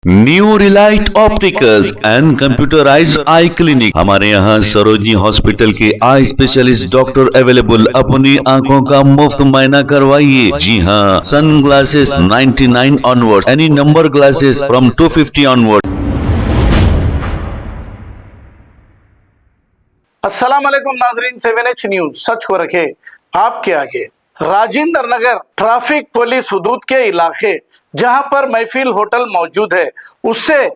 New Relight opticals and computerised I clinic. हमारे यहाँ Sarojini hospital के आई स्पेशलिस्ट डॉक्टर अवेलेबल। अपनी आंखों का मुफ्त मुआयना करवाइए। जी हाँ, sunglasses 99 onward, any number glasses from 250 onward. अस्सलाम वालेकुम नाजरीन, 7H न्यूज सच को रखे आपके आगे। राजेंद्र नगर ट्रैफिक पुलिस हुदूद के इलाके जहां पर महफिल होटल मौजूद है, उससे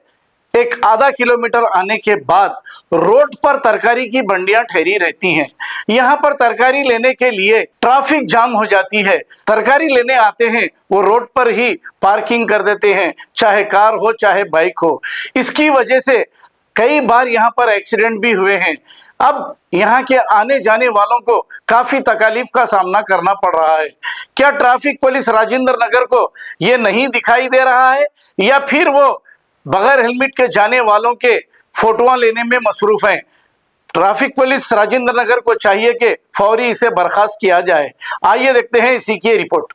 एक आधा किलोमीटर आने के बाद रोड पर तरकारी की बंडियां ठहरी रहती हैं। यहां पर तरकारी लेने के लिए ट्रैफिक जाम हो जाती है। तरकारी लेने आते हैं, वो रोड पर ही पार्किंग कर देते हैं, चाहे कार हो चाहे बाइक हो। इसकी वजह से कई बार यहां पर एक्सीडेंट भी हुए हैं। अब यहां के आने जाने वालों को काफी तकलीफ का सामना करना पड़ रहा है। क्या ट्रैफिक पुलिस राजेंद्र नगर को यह नहीं दिखाई दे रहा है, या फिर वो बगैर हेलमेट के जाने वालों के फोटोआं लेने में मसरूफ हैं? ट्रैफिक पुलिस राजेंद्र नगर को चाहिए कि फौरी इसे बर्खास्त किया जाए। आइए देखते हैं इसी की report.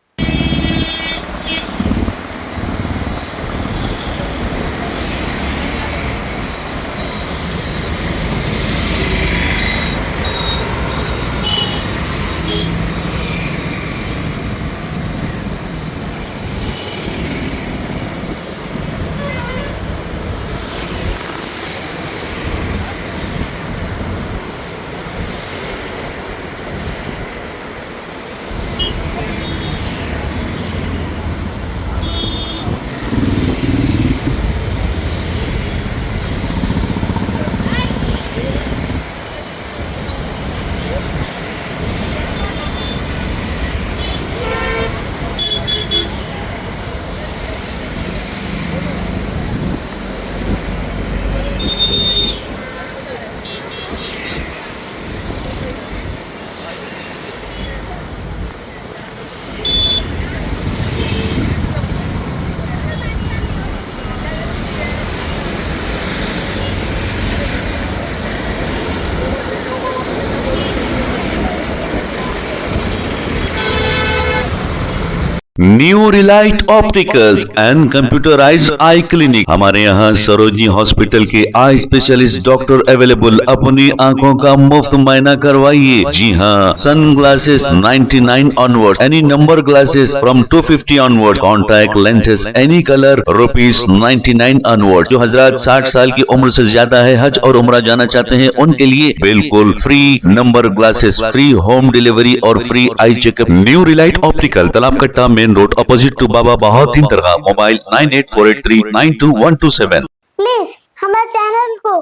New Relight opticals and computerised I clinic. हमारे यहाँ सरोजनी हॉस्पिटल के आई स्पेशलिस्ट डॉक्टर अवेलेबल। अपनी आंखों का मुफ्त मुआयना करवाइए। जी हाँ, sunglasses 99 onward, any number glasses from 250 onward, contact lenses any colour ₹99 onward. जो हजरात 60 साल की उम्र से ज्यादा है, हज और उम्रा जाना चाहते हैं, उनके लिए बिल्कुल free number glasses, free home delivery और free eye checkup. New relight optical, Talab Katta, main road, opposite to Baba Bahauddin दरगाह। मोबाइल 9848392127। प्लीज हमारे चैनल को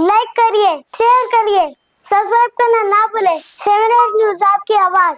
लाइक करिए, शेयर करिए, सब्सक्राइब करना ना भूले। 7H न्यूज आपकी आवाज।